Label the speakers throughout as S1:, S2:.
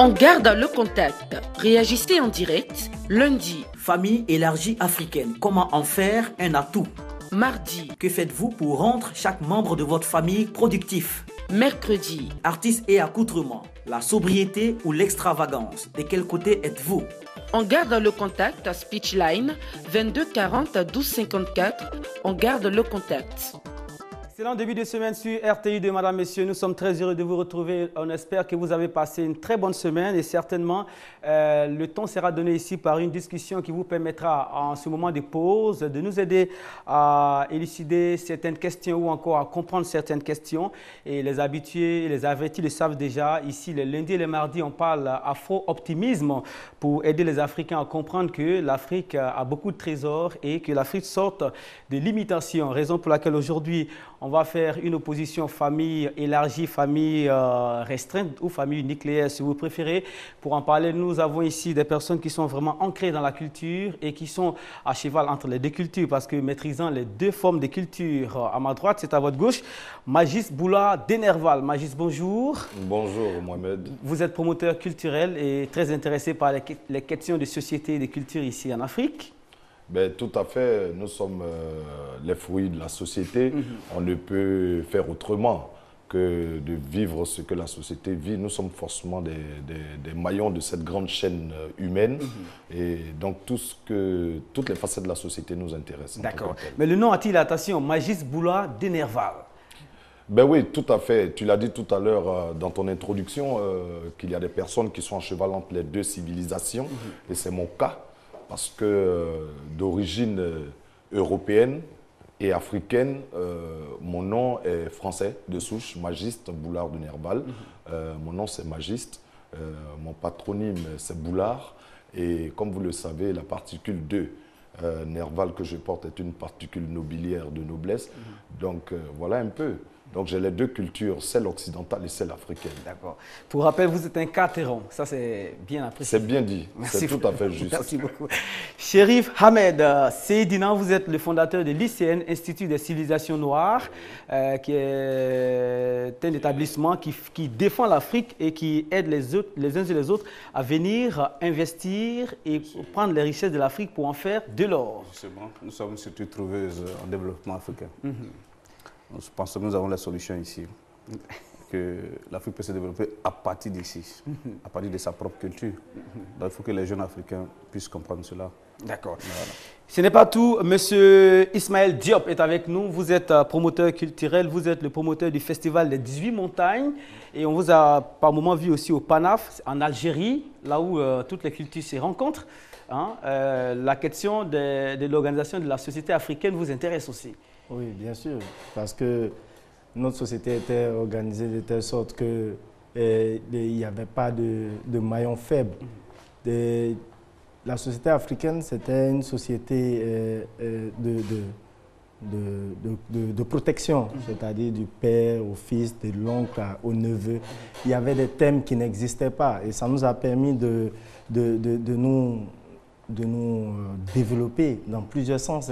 S1: On garde le contact. Réagissez en direct. Lundi.
S2: Famille élargie africaine. Comment en faire un atout?
S1: Mardi.
S2: Que faites-vous pour rendre chaque membre de votre famille productif?
S1: Mercredi.
S2: Artistes et accoutrements. La sobriété ou l'extravagance? De quel côté êtes-vous?
S1: On garde le contact à Speechline 22 40 12 54. On garde le contact.
S3: Excellent début de semaine sur RTI2, madame, messieurs. Nous sommes très heureux de vous retrouver. On espère que vous avez passé une très bonne semaine et certainement le temps sera donné ici par une discussion qui vous permettra en ce moment de pause de nous aider à élucider certaines questions ou encore à comprendre certaines questions. Et les habitués, les avertis le savent déjà. Ici, le lundi et le mardi, on parle afro-optimisme pour aider les Africains à comprendre que l'Afrique a beaucoup de trésors et que l'Afrique sorte de limitations. Raison pour laquelle aujourd'hui, on va faire une opposition famille élargie, famille restreinte ou famille nucléaire si vous préférez. Pour en parler, nous avons ici des personnes qui sont vraiment ancrées dans la culture et qui sont à cheval entre les deux cultures parce que maîtrisant les deux formes de culture. À ma droite, c'est à votre gauche, Magis Boula Denerval. Magis, bonjour.
S4: Bonjour Mohamed.
S3: Vous êtes promoteur culturel et très intéressé par les questions de société et de culture ici en Afrique.
S4: Ben, tout à fait, nous sommes les fruits de la société. On ne peut faire autrement que de vivre ce que la société vit. Nous sommes forcément des maillons de cette grande chaîne humaine. Et donc toutes les facettes de la société nous intéressent.
S3: D'accord. Mais le nom attire l'attention, Magis Boula Denerval.
S4: Ben oui, tout à fait. Tu l'as dit tout à l'heure dans ton introduction qu'il y a des personnes qui sont à cheval entre les deux civilisations. Et c'est mon cas. Parce que d'origine européenne et africaine, mon nom est français de souche, Magiste Boulard de Nerval. Mon nom c'est Magiste, mon patronyme c'est Boulard. Et comme vous le savez, la particule de Nerval que je porte est une particule nobiliaire de noblesse. Donc voilà un peu. Donc j'ai les deux cultures, celle occidentale et celle africaine.
S3: D'accord. Pour rappel, vous êtes un Cateron. Ça, c'est bien apprécié.
S4: C'est bien dit. C'est tout à fait juste.
S3: Merci beaucoup. Chérif Ahmed Seydina, vous êtes le fondateur de l'ICN, Institut des civilisations noires, qui est un établissement qui défend l'Afrique et qui aide les uns et les autres à venir investir et prendre les richesses de l'Afrique pour en faire de l'or.
S5: Justement, nous sommes surtout trouveuses en développement africain. Je pense que nous avons la solution ici, que l'Afrique peut se développer à partir d'ici, à partir de sa propre culture. Donc il faut que les jeunes Africains puissent comprendre cela.
S3: D'accord.
S5: Voilà.
S3: Ce n'est pas tout. Monsieur Ismaël Diop est avec nous. Vous êtes promoteur culturel, vous êtes le promoteur du Festival des 18 montagnes. Et on vous a par moments vu aussi au PANAF, en Algérie, là où toutes les cultures se rencontrent. La question de l'organisation de la société africaine vous intéresse aussi.
S6: Oui, bien sûr, parce que notre société était organisée de telle sorte qu'il n'y avait pas de maillon faible. La société africaine, c'était une société de protection, c'est-à-dire du père au fils, de l'oncle au neveu. Il y avait des thèmes qui n'existaient pas et ça nous a permis de nous développer dans plusieurs sens.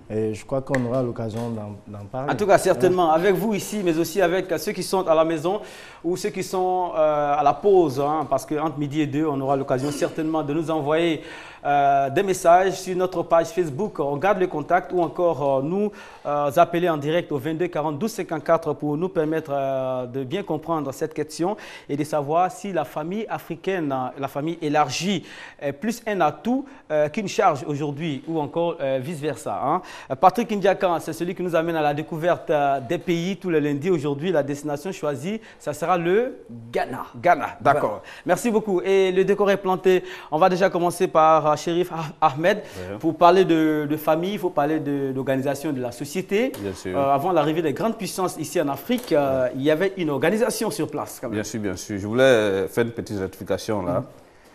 S6: Et je crois qu'on aura l'occasion d'en parler.
S3: En tout cas, certainement, avec vous ici, mais aussi avec ceux qui sont à la maison ou ceux qui sont à la pause, parce qu'entre midi et 2, on aura l'occasion certainement de nous envoyer des messages sur notre page Facebook. On garde le contact ou encore nous appeler en direct au 22 40 12 54 pour nous permettre de bien comprendre cette question et de savoir si la famille africaine, la famille élargie, est plus un atout qu'une charge aujourd'hui ou encore vice-versa. Patrick Ndiakan, c'est celui qui nous amène à la découverte des pays tous les lundis. Aujourd'hui, la destination choisie, ça sera le
S2: Ghana.
S3: Ghana, d'accord. Voilà. Merci beaucoup. Et le décor est planté. On va déjà commencer par Chérif Ahmed. Pour parler de famille, il faut parler de l'organisation de la société.
S5: Bien sûr.
S3: Avant l'arrivée des grandes puissances ici en Afrique, il y avait une organisation sur place. Quand même.
S5: Bien sûr, bien sûr. Je voulais faire une petite rectification là.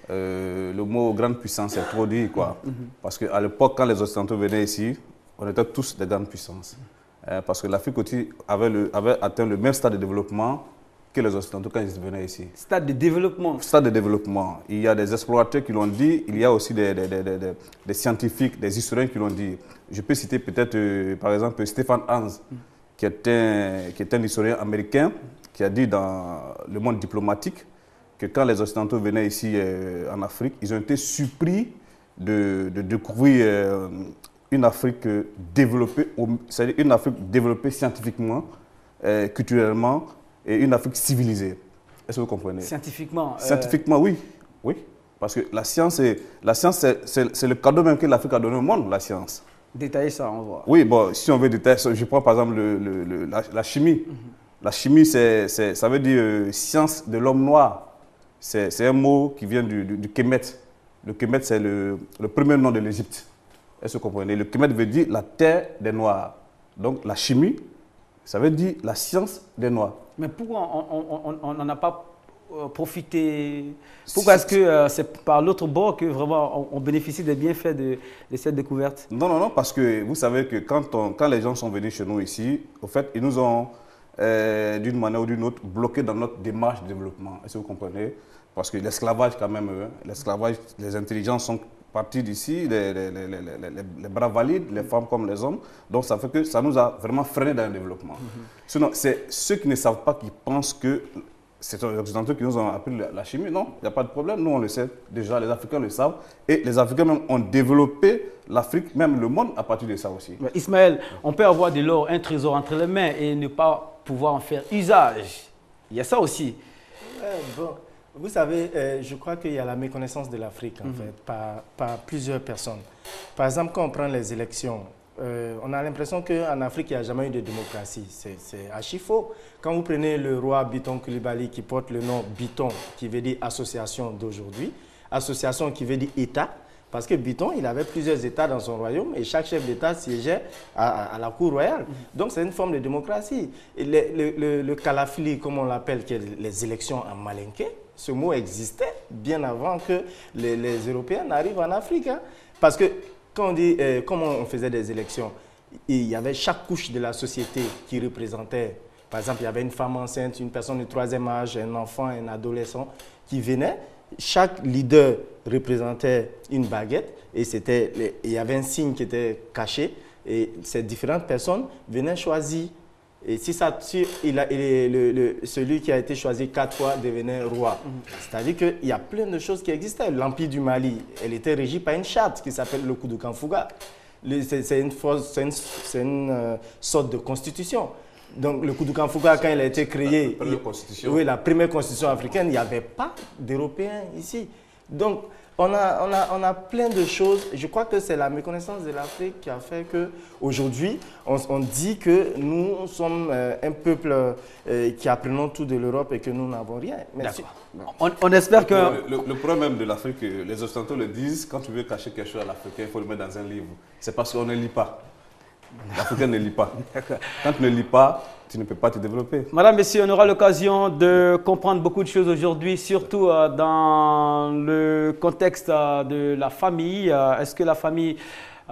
S5: Le mot grande puissance est trop dit, quoi. Parce qu'à l'époque, quand les Occidentaux venaient ici, on était tous des grandes puissances. Parce que l'Afrique aussi avait atteint le même stade de développement que les Occidentaux quand ils venaient ici.
S3: Stade de développement.
S5: Stade de développement. Il y a des explorateurs qui l'ont dit, il y a aussi des scientifiques, des historiens qui l'ont dit. Je peux citer peut-être, par exemple, Stephen Hans, qui est un historien américain, qui a dit dans le monde diplomatique que quand les Occidentaux venaient ici en Afrique, ils ont été surpris de découvrir une Afrique développée, c'est-à-dire une Afrique développée scientifiquement, culturellement, et une Afrique civilisée. Est-ce que vous comprenez?
S3: Scientifiquement.
S5: Scientifiquement, oui. Oui. Parce que la science, c'est le cadeau même que l'Afrique a donné au monde, la science.
S3: Détailler ça, on voit.
S5: Oui, bon, si on veut détailler, je prends par exemple la chimie. La chimie, ça veut dire science de l'homme noir. C'est un mot qui vient du Kemet. Le Kemet, c'est le premier nom de l'Égypte. Est-ce que vous comprenez? Le Kemet veut dire la terre des Noirs. Donc la chimie, ça veut dire la science des Noirs.
S3: Mais pourquoi on n'en a pas profité? Pourquoi est-ce que c'est par l'autre bord que vraiment on bénéficie des bienfaits de cette découverte?
S5: Non, parce que vous savez que quand les gens sont venus chez nous ici, au fait, ils nous ont, d'une manière ou d'une autre, bloqués dans notre démarche de développement. Est-ce que vous comprenez? Parce que l'esclavage, quand même, l'esclavage, les intelligences sont partis d'ici, les bras valides, les femmes comme les hommes. Donc ça fait que ça nous a vraiment freiné dans le développement. Sinon, c'est ceux qui ne savent pas, qui pensent que c'est les Occidentaux qui nous ont appris la chimie. Non, il n'y a pas de problème. Nous, on le sait déjà, les Africains le savent. Et les Africains même ont développé l'Afrique, même le monde, à partir de ça aussi.
S3: Mais Ismaël, on peut avoir de l'or, un trésor entre les mains et ne pas pouvoir en faire usage. Il y a ça aussi.
S6: Bon, vous savez, je crois qu'il y a la méconnaissance de l'Afrique, en fait, par plusieurs personnes. Par exemple, quand on prend les élections, on a l'impression qu'en Afrique, il n'y a jamais eu de démocratie. C'est archi faux. Quand vous prenez le roi Biton Coulibaly, qui porte le nom Biton, qui veut dire association d'aujourd'hui, association qui veut dire État, parce que Biton, il avait plusieurs États dans son royaume et chaque chef d'État siégeait à la cour royale. Donc c'est une forme de démocratie. Et le kalafili, comme on l'appelle, qui est les élections en malinké, ce mot existait bien avant que les Européens n'arrivent en Afrique. Hein. Parce que quand on dit comment on faisait des élections, il y avait chaque couche de la société qui représentait. Par exemple, il y avait une femme enceinte, une personne de 3e âge, un enfant, un adolescent qui venait. Chaque leader représentait une baguette et il y avait un signe qui était caché. Et ces différentes personnes venaient choisir. Et celui qui a été choisi 4 fois devenait roi. C'est-à-dire qu'il y a plein de choses qui existaient. L'Empire du Mali, elle était régie par une charte qui s'appelle le Koudoukan Fouga. C'est une sorte de constitution. Donc le Koudoukan Fouga, quand il a été créé, la première constitution africaine, il n'y avait pas d'Européens ici. Donc on a plein de choses. Je crois que c'est la méconnaissance de l'Afrique qui a fait qu'aujourd'hui, on dit que nous sommes un peuple qui apprenons tout de l'Europe et que nous n'avons rien.
S3: On espère que...
S5: Le problème de l'Afrique, les Occidentaux le disent, quand tu veux cacher quelque chose à l'Africain, il faut le mettre dans un livre. C'est parce qu'on ne lit pas. L'Africain ne lit pas. Quand tu ne lis pas, tu ne peux pas te développer.
S3: Madame, Messieurs, on aura l'occasion de comprendre beaucoup de choses aujourd'hui, surtout dans le contexte de la famille. Est-ce que la famille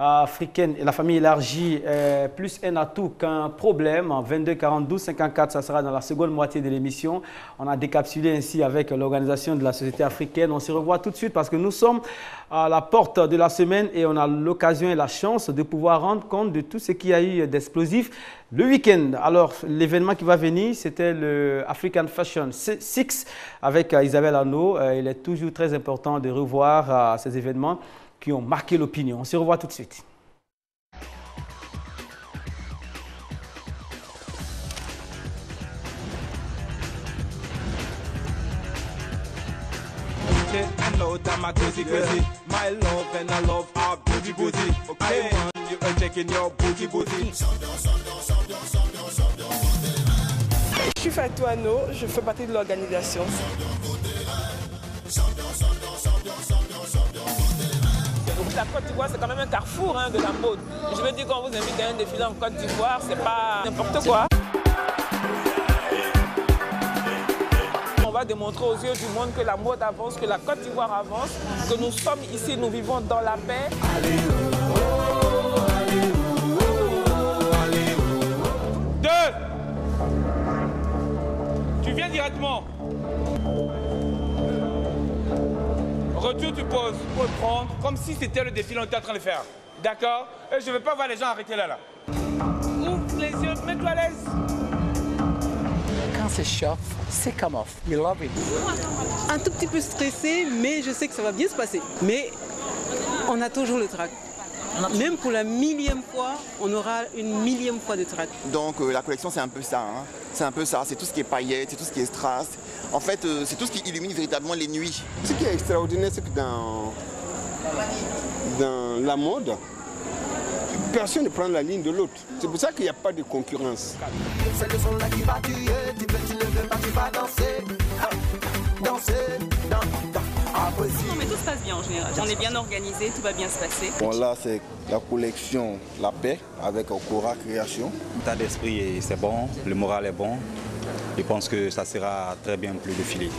S3: africaine et la famille élargie est plus un atout qu'un problème? 22 42 54, ça sera dans la seconde moitié de l'émission. On a décapsulé ainsi avec l'organisation de la société africaine. On se revoit tout de suite parce que nous sommes à la porte de la semaine et on a l'occasion et la chance de pouvoir rendre compte de tout ce qu'il y a eu d'explosif le week-end. Alors, l'événement qui va venir, c'était le African Fashion 6 avec Isabelle Arnaud. Il est toujours très important de revoir ces événements qui ont marqué l'opinion. On se revoit tout de suite.
S7: Je suis Fatou Ano, je fais partie de l'organisation. La Côte d'Ivoire, c'est quand même un carrefour de la mode. Je veux dire, quand on vous invite à un défilé en Côte d'Ivoire, c'est pas n'importe quoi. On va démontrer aux yeux du monde que la mode avance, que la Côte d'Ivoire avance, que nous sommes ici, nous vivons dans la paix.
S8: Tu viens directement. Retour, tu poses pour le prendre comme si c'était le défilé qu'on était en train de faire. D'accord? Et je ne veux pas voir les gens arrêter là. Ouvre les yeux, mets-toi à l'aise.
S9: c'est choc, c'est come off. We love it.
S10: Un tout petit peu stressé, mais je sais que ça va bien se passer. Mais on a toujours le trac. Même pour la millième fois, on aura une millième fois de trac.
S11: Donc la collection, c'est un peu ça. Hein. C'est un peu ça. C'est tout ce qui est paillettes, c'est tout ce qui est strass. En fait, c'est tout ce qui illumine véritablement les nuits.
S12: Ce qui est extraordinaire, c'est que dans la mode, personne ne prend la ligne de l'autre. C'est pour ça qu'il n'y a pas de concurrence. C'est le son là qui va tuer. Tu ne veux pas, tu vas danser. Danser,
S13: non mais tout se passe bien en général, on est bien organisé, tout va bien se passer.
S12: Bon là c'est la collection La Paix avec Cora Création.
S14: L'état d'esprit c'est bon, le moral est bon. Je pense que ça sera très bien plus défilé.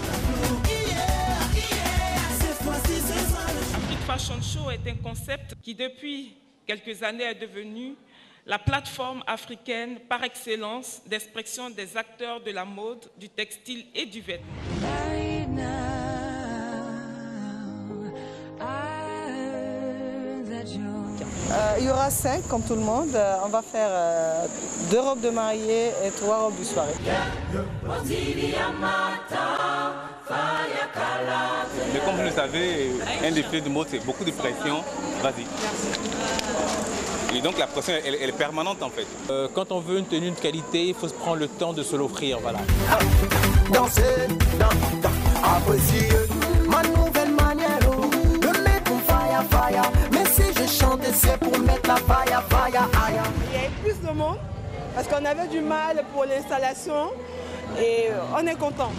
S7: Afrique Fashion Show est un concept qui depuis quelques années est devenu la plateforme africaine par excellence d'expression des acteurs de la mode, du textile et du vêtement.
S15: Il y aura 5 comme tout le monde. On va faire 2 robes de mariée et 3 robes de soirée.
S8: Mais comme vous le savez, un défilé de mode, c'est beaucoup de pression. Vas-y. Et donc la pression, elle est permanente en fait.
S16: Quand on veut une tenue de qualité, il faut se prendre le temps de se l'offrir. Voilà.
S17: Danser, apprécier ma nouvelle manière de mettre mon fire. Mais si je chante, c'est pour mettre la fire.
S18: Il y a plus de monde parce qu'on avait du mal pour l'installation et on est content.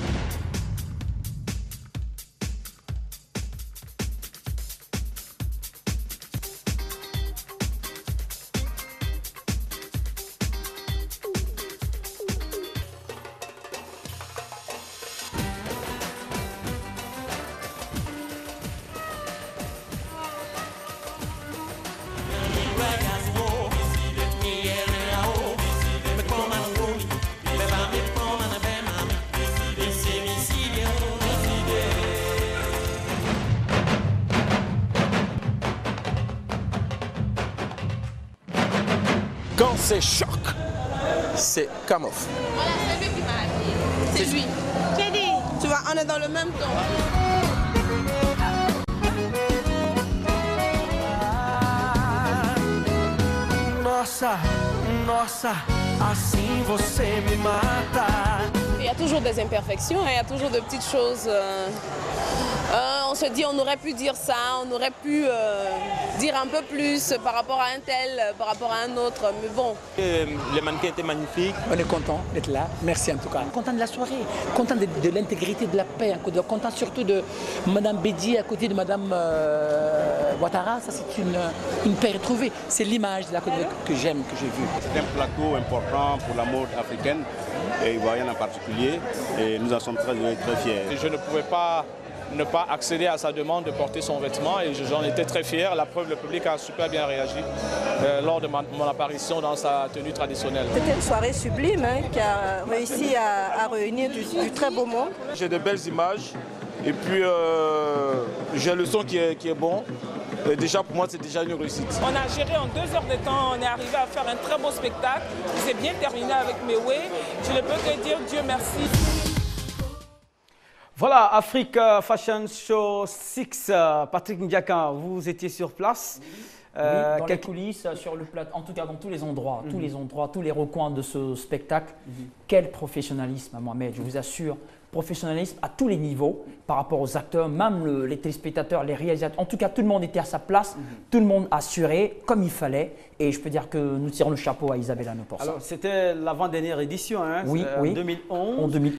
S9: Quand c'est choc, c'est come off.
S18: Voilà, c'est lui qui m'a dit. C'est lui. J'ai dit. Tu vois, on est dans le même ton.
S17: Nossa, assim você me mata.
S19: Il y a toujours des imperfections, il y a toujours de petites choses. On se dit on aurait pu dire ça, on aurait pu dire un peu plus par rapport à un tel, par rapport à un autre, mais bon.
S16: Les mannequins étaient magnifiques.
S9: On est content d'être là, merci en tout cas. Content de la soirée, content de l'intégrité de la paix, content surtout de Madame Bédi à côté de Madame Ouattara, ça c'est une paix retrouvée. C'est l'image de la que j'aime, que j'ai vue.
S14: C'est un plateau important pour la mode africaine et ivoirienne en particulier et nous en sommes très fiers.
S16: Je ne pouvais pas ne pas accéder à sa demande de porter son vêtement et j'en étais très fier. La preuve, le public a super bien réagi lors de mon apparition dans sa tenue traditionnelle.
S15: C'était une soirée sublime qui a réussi à réunir du très beau monde.
S16: J'ai de belles images et puis j'ai le son qui est bon. Et déjà pour moi c'est déjà une réussite. On a géré en 2 heures de temps, on est arrivé à faire un très beau spectacle. C'est bien terminé avec Mewe. Je ne peux que dire Dieu merci.
S3: Voilà, Afrique Fashion Show 6, Patrick Ndiaka, vous étiez sur place.
S20: Oui, dans les coulisses, sur le plateau, en tout cas dans tous les endroits, tous les recoins de ce spectacle. Quel professionnalisme, Mohamed, je vous assure. Professionnalisme à tous les niveaux par rapport aux acteurs, même les téléspectateurs, les réalisateurs. En tout cas, tout le monde était à sa place, tout le monde assuré comme il fallait. Et je peux dire que nous tirons le chapeau à Isabelle Hanno pour ça.
S3: Alors, c'était l'avant-dernière édition, hein,
S20: oui,
S3: en 2011.
S20: En 2011.